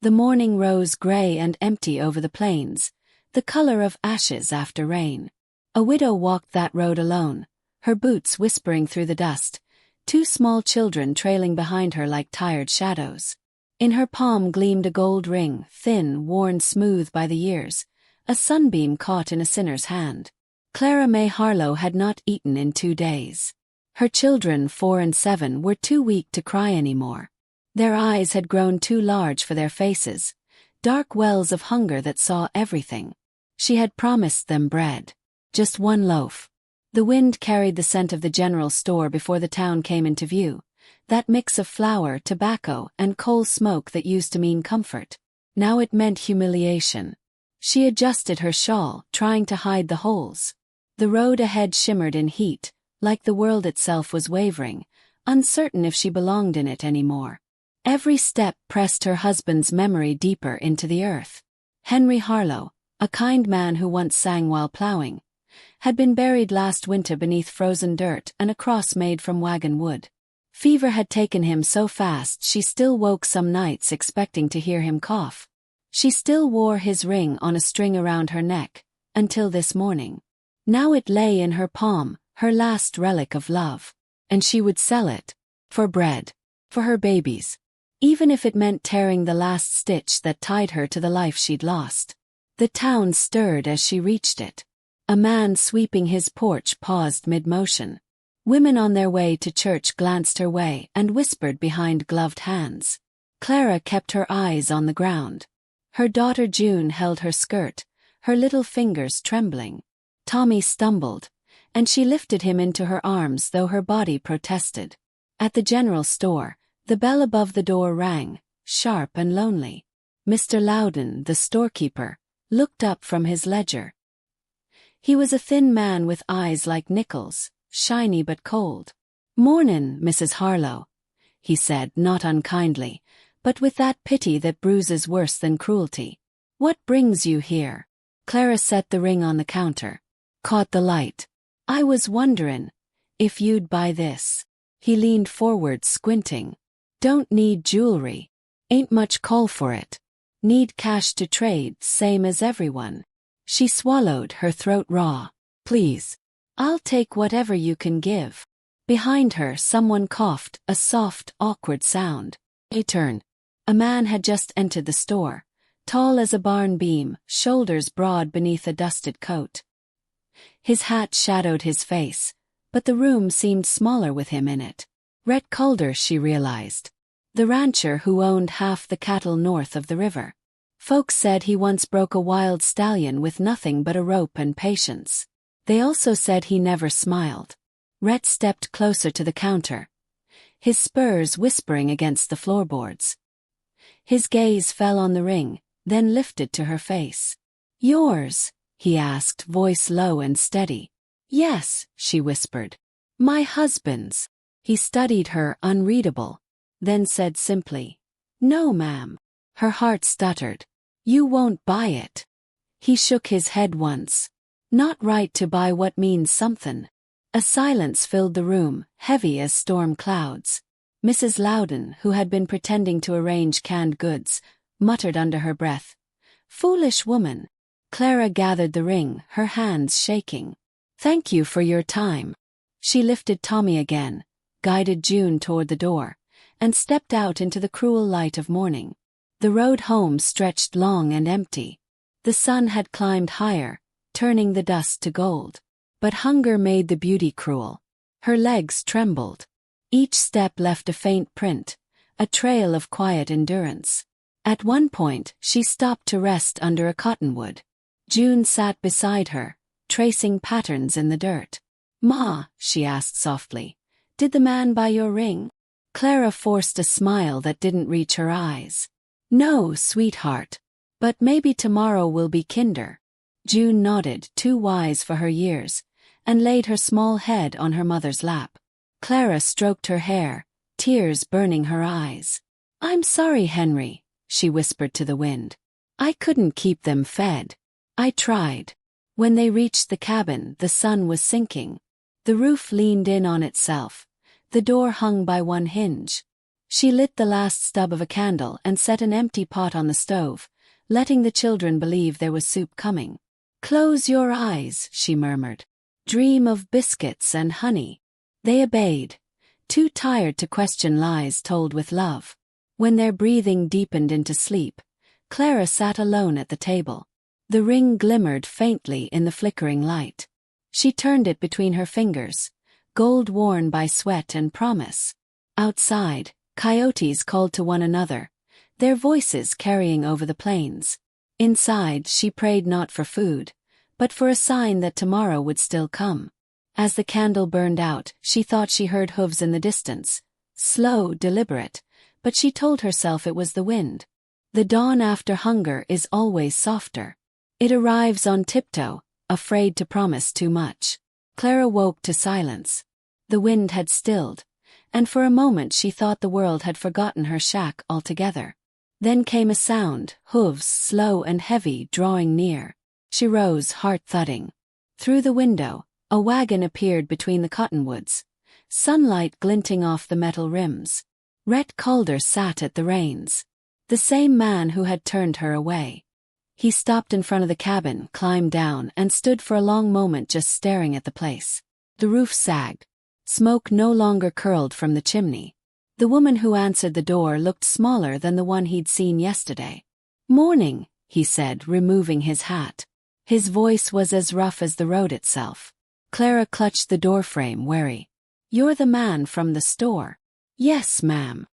The morning rose gray and empty over the plains, the color of ashes after rain. A widow walked that road alone, her boots whispering through the dust, two small children trailing behind her like tired shadows. In her palm gleamed a gold ring, thin, worn smooth by the years, a sunbeam caught in a sinner's hand. Clara May Harlow had not eaten in 2 days. Her children, 4 and 7, were too weak to cry anymore. Their eyes had grown too large for their faces, dark wells of hunger that saw everything. She had promised them bread. Just one loaf. The wind carried the scent of the general store before the town came into view, that mix of flour, tobacco, and coal smoke that used to mean comfort. Now it meant humiliation. She adjusted her shawl, trying to hide the holes. The road ahead shimmered in heat, like the world itself was wavering, uncertain if she belonged in it anymore. Every step pressed her husband's memory deeper into the earth. Henry Harlow, a kind man who once sang while plowing, had been buried last winter beneath frozen dirt and a cross made from wagon wood. Fever had taken him so fast she still woke some nights expecting to hear him cough. She still wore his ring on a string around her neck, until this morning. Now it lay in her palm, her last relic of love. And she would sell it. For bread. For her babies. Even if it meant tearing the last stitch that tied her to the life she'd lost. The town stirred as she reached it. A man sweeping his porch paused mid-motion. Women on their way to church glanced her way and whispered behind gloved hands. Clara kept her eyes on the ground. Her daughter June held her skirt, her little fingers trembling. Tommy stumbled, and she lifted him into her arms though her body protested. At the general store, the bell above the door rang, sharp and lonely. Mr. Loudon, the storekeeper, looked up from his ledger. He was a thin man with eyes like nickels, shiny but cold. "Mornin', Mrs. Harlow," he said, not unkindly, but with that pity that bruises worse than cruelty. "What brings you here?" Clara set the ring on the counter. Caught the light. "I was wonderin' if you'd buy this." He leaned forward, squinting. "Don't need jewelry. Ain't much call for it. Need cash to trade, same as everyone." She swallowed, her throat raw. "Please. I'll take whatever you can give." Behind her, someone coughed, a soft, awkward sound. A turn. A man had just entered the store, tall as a barn beam, shoulders broad beneath a dusted coat. His hat shadowed his face, but the room seemed smaller with him in it. Rhett Calder, she realized. The rancher who owned half the cattle north of the river. Folks said he once broke a wild stallion with nothing but a rope and patience. They also said he never smiled. Rhett stepped closer to the counter, his spurs whispering against the floorboards. His gaze fell on the ring, then lifted to her face. "Yours?" he asked, voice low and steady. "Yes," she whispered. "My husband's." He studied her, unreadable, then said simply, "No, ma'am." Her heart stuttered. "You won't buy it." He shook his head once. "Not right to buy what means somethin'." A silence filled the room, heavy as storm clouds. Mrs. Loudon, who had been pretending to arrange canned goods, muttered under her breath, "Foolish woman." Clara gathered the ring, her hands shaking. "Thank you for your time." She lifted Tommy again, guided June toward the door, and stepped out into the cruel light of morning. The road home stretched long and empty. The sun had climbed higher, turning the dust to gold. But hunger made the beauty cruel. Her legs trembled. Each step left a faint print, a trail of quiet endurance. At one point, she stopped to rest under a cottonwood. June sat beside her, tracing patterns in the dirt. "Ma," she asked softly, "did the man buy your ring?" Clara forced a smile that didn't reach her eyes. "No, sweetheart. But maybe tomorrow will be kinder." June nodded, too wise for her years, and laid her small head on her mother's lap. Clara stroked her hair, tears burning her eyes. "I'm sorry, Henry," she whispered to the wind. "I couldn't keep them fed. I tried." When they reached the cabin, the sun was sinking. The roof leaned in on itself, the door hung by one hinge. She lit the last stub of a candle and set an empty pot on the stove, letting the children believe there was soup coming. "Close your eyes," she murmured. "Dream of biscuits and honey." They obeyed, too tired to question lies told with love. When their breathing deepened into sleep, Clara sat alone at the table. The ring glimmered faintly in the flickering light. She turned it between her fingers, gold worn by sweat and promise. Outside, coyotes called to one another, their voices carrying over the plains. Inside, she prayed not for food, but for a sign that tomorrow would still come. As the candle burned out, she thought she heard hooves in the distance, slow, deliberate, but she told herself it was the wind. The dawn after hunger is always softer. It arrives on tiptoe, afraid to promise too much. Clara woke to silence. The wind had stilled, and for a moment she thought the world had forgotten her shack altogether. Then came a sound, hooves slow and heavy drawing near. She rose, heart thudding. Through the window, a wagon appeared between the cottonwoods, sunlight glinting off the metal rims. Rhett Calder sat at the reins. The same man who had turned her away. He stopped in front of the cabin, climbed down, and stood for a long moment just staring at the place. The roof sagged. Smoke no longer curled from the chimney. The woman who answered the door looked smaller than the one he'd seen yesterday. "Morning," he said, removing his hat. His voice was as rough as the road itself. Clara clutched the doorframe, wary. "You're the man from the store." "Yes, ma'am."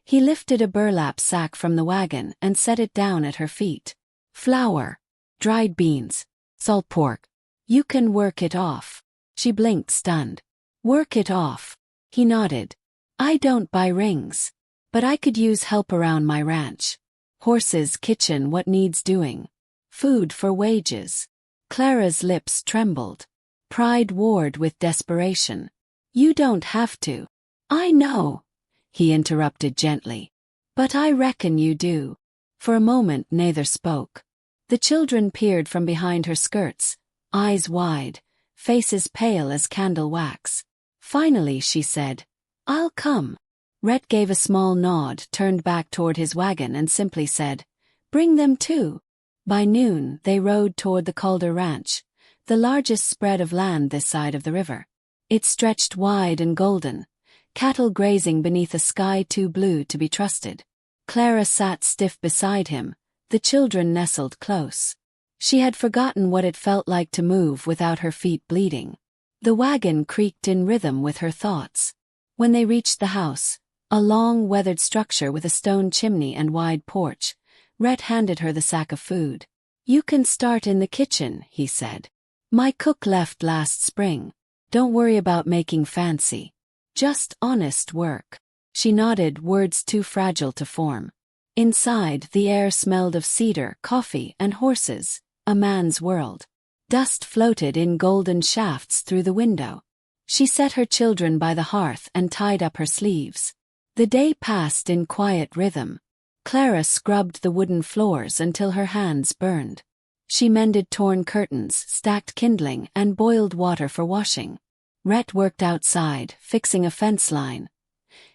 He lifted a burlap sack from the wagon and set it down at her feet. "Flour, dried beans, salt pork. You can work it off." She blinked, stunned. "Work it off?" He nodded. "I don't buy rings. But I could use help around my ranch. Horses, kitchen, what needs doing. Food for wages." Clara's lips trembled. Pride warred with desperation. "You don't have to." "I know," he interrupted gently. "But I reckon you do." For a moment neither spoke. The children peered from behind her skirts, eyes wide, faces pale as candle wax. Finally she said, "I'll come." Rhett gave a small nod, turned back toward his wagon and simply said, "Bring them too." By noon they rode toward the Calder Ranch, the largest spread of land this side of the river. It stretched wide and golden, cattle grazing beneath a sky too blue to be trusted. Clara sat stiff beside him, the children nestled close. She had forgotten what it felt like to move without her feet bleeding. The wagon creaked in rhythm with her thoughts. When they reached the house, a long, weathered structure with a stone chimney and wide porch, Rhett handed her the sack of food. "You can start in the kitchen," he said. "My cook left last spring. Don't worry about making fancy. Just honest work." She nodded, words too fragile to form. Inside, the air smelled of cedar, coffee, and horses, a man's world. Dust floated in golden shafts through the window. She set her children by the hearth and tied up her sleeves. The day passed in quiet rhythm. Clara scrubbed the wooden floors until her hands burned. She mended torn curtains, stacked kindling, and boiled water for washing. Rhett worked outside, fixing a fence line,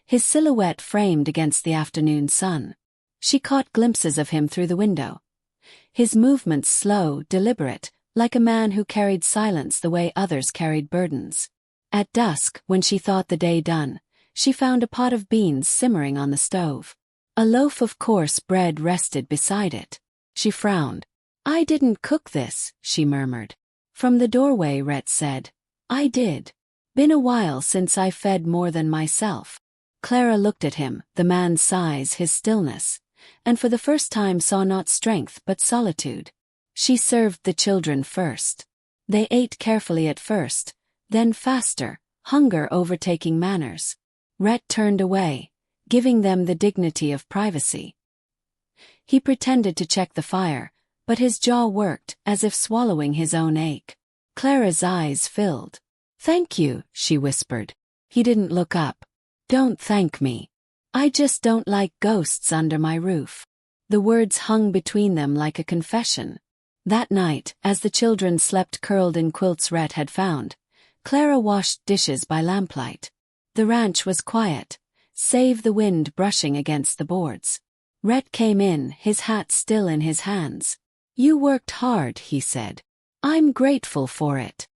his silhouette framed against the afternoon sun. She caught glimpses of him through the window. His movements slow, deliberate, like a man who carried silence the way others carried burdens. At dusk, when she thought the day done, she found a pot of beans simmering on the stove. A loaf of coarse bread rested beside it. She frowned. "I didn't cook this," she murmured. From the doorway, Rhett said, "I did. Been a while since I fed more than myself." Clara looked at him, the man's size, his stillness, and for the first time saw not strength but solitude. She served the children first. They ate carefully at first, then faster, hunger overtaking manners. Rhett turned away, giving them the dignity of privacy. He pretended to check the fire, but his jaw worked, as if swallowing his own ache. Clara's eyes filled. "Thank you," she whispered. He didn't look up. "Don't thank me. I just don't like ghosts under my roof." The words hung between them like a confession. That night, as the children slept curled in quilts Rhett had found, Clara washed dishes by lamplight. The ranch was quiet, save the wind brushing against the boards. Rhett came in, his hat still in his hands. "You worked hard," he said. "I'm grateful for it."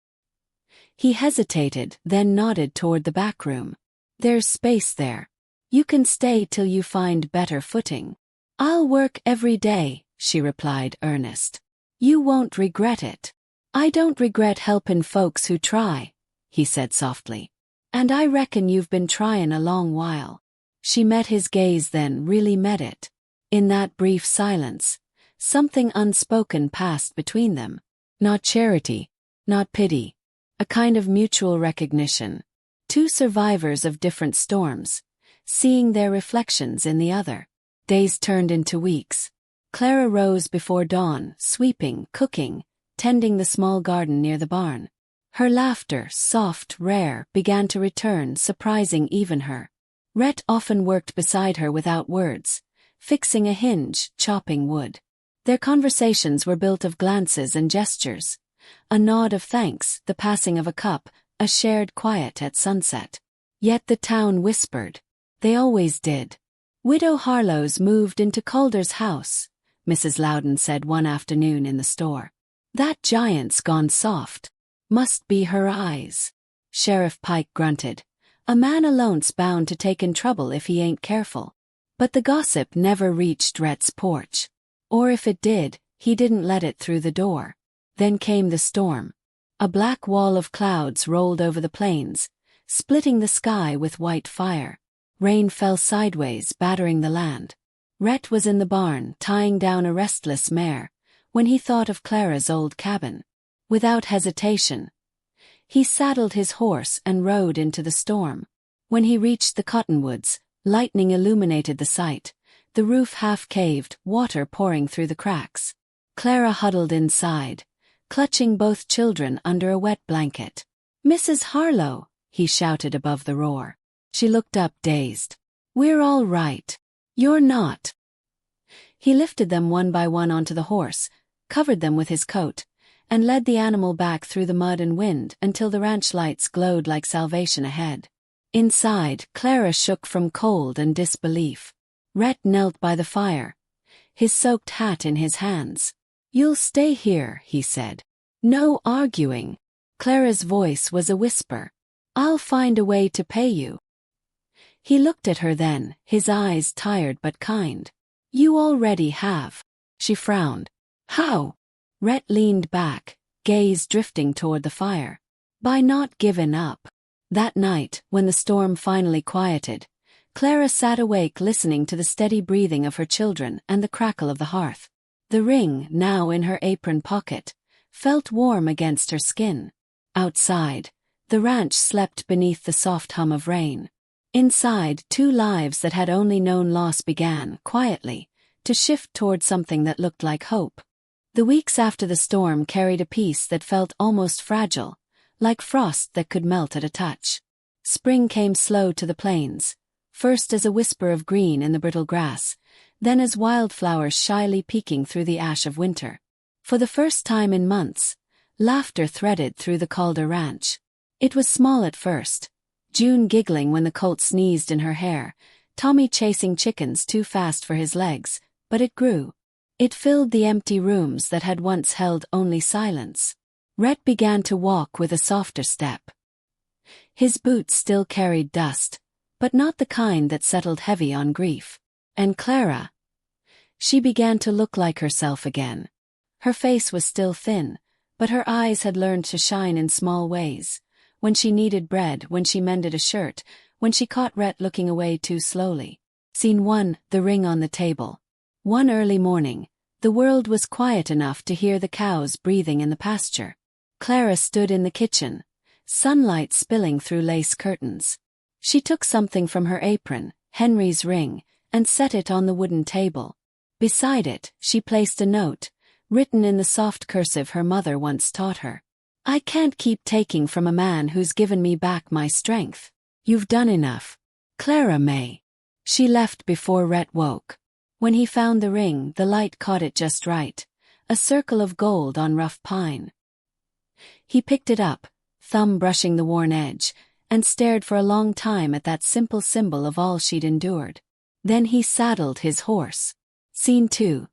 He hesitated, then nodded toward the back room. "There's space there. You can stay till you find better footing." "I'll work every day," she replied, earnest. "You won't regret it." "I don't regret helpin' folks who try," he said softly. "And I reckon you've been tryin' a long while." She met his gaze, then really met it. In that brief silence, something unspoken passed between them. Not charity, not pity. A kind of mutual recognition. Two survivors of different storms, seeing their reflections in the other. Days turned into weeks. Clara rose before dawn, sweeping, cooking, tending the small garden near the barn. Her laughter, soft, rare, began to return, surprising even her. Rhett often worked beside her without words, fixing a hinge, chopping wood. Their conversations were built of glances and gestures. A nod of thanks, the passing of a cup, a shared quiet at sunset. Yet the town whispered. They always did. "Widow Harlow's moved into Calder's house," Mrs. Loudon said one afternoon in the store. "That giant's gone soft. Must be her eyes." Sheriff Pike grunted. "A man alone's bound to take in trouble if he ain't careful." But the gossip never reached Rhett's porch. Or if it did, he didn't let it through the door. Then came the storm. A black wall of clouds rolled over the plains, splitting the sky with white fire. Rain fell sideways, battering the land. Rhett was in the barn, tying down a restless mare, when he thought of Clara's old cabin. Without hesitation, he saddled his horse and rode into the storm. When he reached the cottonwoods, lightning illuminated the sight, the roof half-caved, water pouring through the cracks. Clara huddled inside, clutching both children under a wet blanket. "Mrs. Harlow," he shouted above the roar. She looked up, dazed. "We're all right. You're not." He lifted them one by one onto the horse, covered them with his coat, and led the animal back through the mud and wind until the ranch lights glowed like salvation ahead. Inside, Clara shook from cold and disbelief. Rhett knelt by the fire, his soaked hat in his hands. "You'll stay here," he said. "No arguing." Clara's voice was a whisper. "I'll find a way to pay you." He looked at her then, his eyes tired but kind. "You already have." She frowned. "How?" Rhett leaned back, gaze drifting toward the fire. "By not giving up." That night, when the storm finally quieted, Clara sat awake listening to the steady breathing of her children and the crackle of the hearth. The ring, now in her apron pocket, felt warm against her skin. Outside, the ranch slept beneath the soft hum of rain. Inside, two lives that had only known loss began, quietly, to shift toward something that looked like hope. The weeks after the storm carried a peace that felt almost fragile, like frost that could melt at a touch. Spring came slow to the plains, first as a whisper of green in the brittle grass, then as wildflowers shyly peeking through the ash of winter. For the first time in months, laughter threaded through the Calder ranch. It was small at first, June giggling when the colt sneezed in her hair, Tommy chasing chickens too fast for his legs, but it grew. It filled the empty rooms that had once held only silence. Rhett began to walk with a softer step. His boots still carried dust, but not the kind that settled heavy on grief. And Clara? She began to look like herself again. Her face was still thin, but her eyes had learned to shine in small ways. When she needed bread, when she mended a shirt, when she caught Rhett looking away too slowly. Scene 1, the ring on the table. One early morning, the world was quiet enough to hear the cows breathing in the pasture. Clara stood in the kitchen, sunlight spilling through lace curtains. She took something from her apron, Henry's ring, and set it on the wooden table. Beside it, she placed a note, written in the soft cursive her mother once taught her. "I can't keep taking from a man who's given me back my strength. You've done enough. Clara May." She left before Rhett woke. When he found the ring, the light caught it just right, a circle of gold on rough pine. He picked it up, thumb brushing the worn edge, and stared for a long time at that simple symbol of all she'd endured. Then he saddled his horse. Scene 2.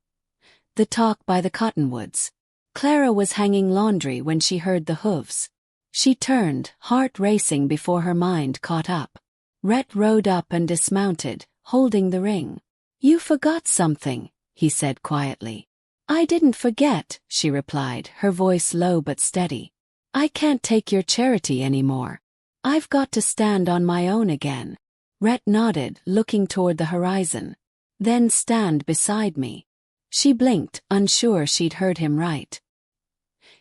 The talk by the cottonwoods. Clara was hanging laundry when she heard the hooves. She turned, heart racing before her mind caught up. Rhett rode up and dismounted, holding the ring. "You forgot something," he said quietly. "I didn't forget," she replied, her voice low but steady. "I can't take your charity anymore. I've got to stand on my own again." Rhett nodded, looking toward the horizon. "Then stand beside me." She blinked, unsure she'd heard him right.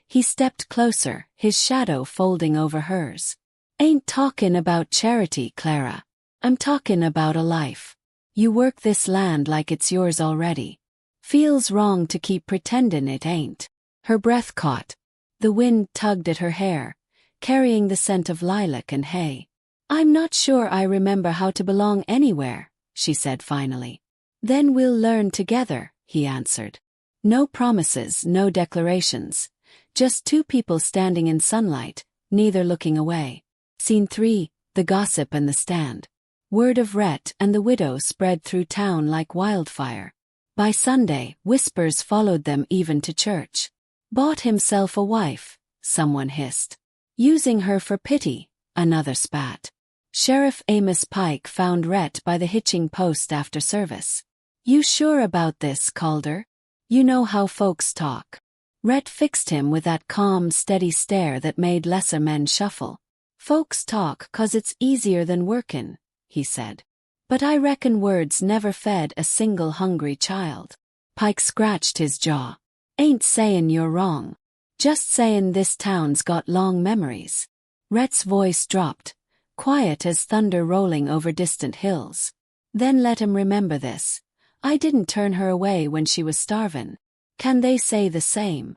He stepped closer, his shadow folding over hers. "Ain't talkin' about charity, Clara. I'm talkin' about a life. You work this land like it's yours already. Feels wrong to keep pretendin' it ain't." Her breath caught. The wind tugged at her hair, carrying the scent of lilac and hay. "I'm not sure I remember how to belong anywhere," she said finally. "Then we'll learn together," he answered. No promises, no declarations. Just two people standing in sunlight, neither looking away. Scene 3, the gossip and the stand. Word of Rhett and the widow spread through town like wildfire. By Sunday, whispers followed them even to church. "Bought himself a wife," someone hissed. "Using her for pity," another spat. Sheriff Amos Pike found Rhett by the hitching post after service. "You sure about this, Calder? You know how folks talk." Rhett fixed him with that calm, steady stare that made lesser men shuffle. "Folks talk 'cause it's easier than workin'," he said. "But I reckon words never fed a single hungry child." Pike scratched his jaw. "Ain't sayin' you're wrong. Just sayin' this town's got long memories." Rhett's voice dropped, quiet as thunder rolling over distant hills. "Then let 'em remember this. I didn't turn her away when she was starvin'. Can they say the same?"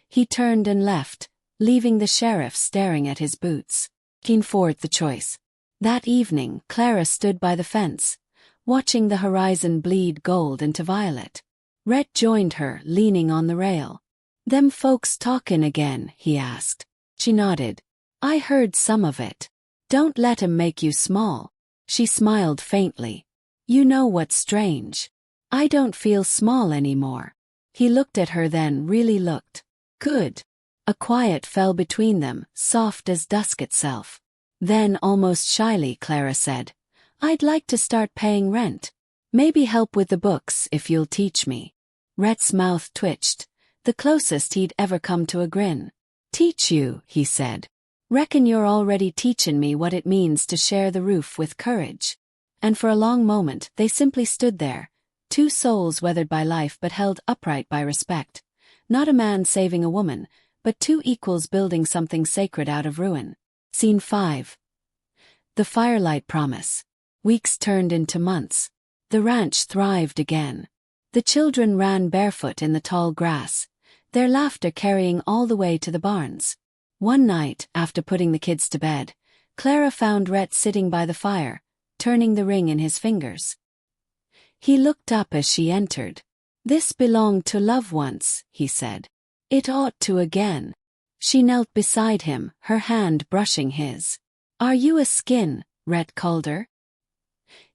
He turned and left, leaving the sheriff staring at his boots. Keen forward the choice. That evening, Clara stood by the fence, watching the horizon bleed gold into violet. Rhett joined her, leaning on the rail. "Them folks talkin' again?" he asked. She nodded. "I heard some of it. Don't let 'em make you small." She smiled faintly. "You know what's strange? I don't feel small anymore." He looked at her, then really looked. "Good." A quiet fell between them, soft as dusk itself. Then, almost shyly, Clara said, "I'd like to start paying rent. Maybe help with the books if you'll teach me." Rhett's mouth twitched, the closest he'd ever come to a grin. "Teach you," he said. "Reckon you're already teachin' me what it means to share the roof with courage." And for a long moment they simply stood there, two souls weathered by life but held upright by respect. Not a man saving a woman, but two equals building something sacred out of ruin. Scene 5. The firelight promise. Weeks turned into months. The ranch thrived again. The children ran barefoot in the tall grass, their laughter carrying all the way to the barns. One night, after putting the kids to bed, Clara found Rhett sitting by the fire, turning the ring in his fingers. He looked up as she entered. "This belonged to love once," he said. "It ought to again." She knelt beside him, her hand brushing his. "Are you a skin, Rhett Calder?"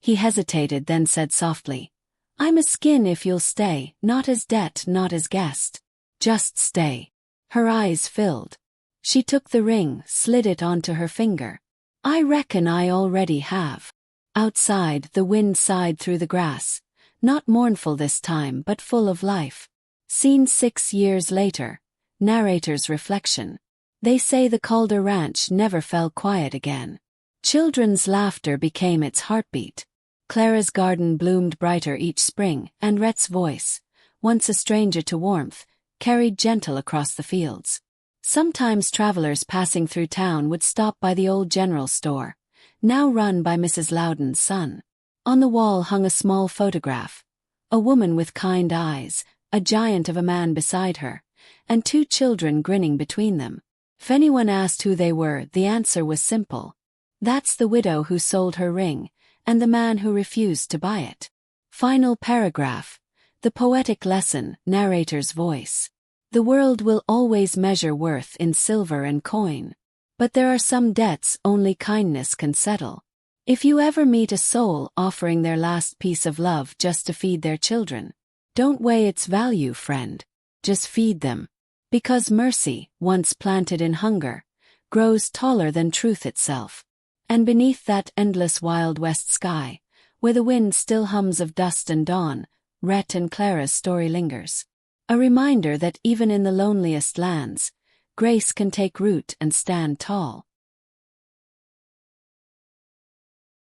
He hesitated, then said softly, "I'm a skin if you'll stay, not as debt, not as guest. Just stay." Her eyes filled. She took the ring, slid it onto her finger. "I reckon I already have." Outside, the wind sighed through the grass, not mournful this time but full of life. Scene 6 years later. Narrator's reflection. They say the Calder Ranch never fell quiet again. Children's laughter became its heartbeat. Clara's garden bloomed brighter each spring, and Rhett's voice, once a stranger to warmth, carried gentle across the fields. Sometimes travelers passing through town would stop by the old general store, now run by Mrs. Loudon's son. On the wall hung a small photograph. A woman with kind eyes, a giant of a man beside her, and two children grinning between them. If anyone asked who they were, the answer was simple. That's the widow who sold her ring, and the man who refused to buy it. Final paragraph. The poetic lesson, narrator's voice. The world will always measure worth in silver and coin. But there are some debts only kindness can settle. If you ever meet a soul offering their last piece of love just to feed their children, don't weigh its value, friend. Just feed them. Because mercy, once planted in hunger, grows taller than truth itself. And beneath that endless Wild West sky, where the wind still hums of dust and dawn, Rhett and Clara's story lingers. A reminder that even in the loneliest lands, grace can take root and stand tall.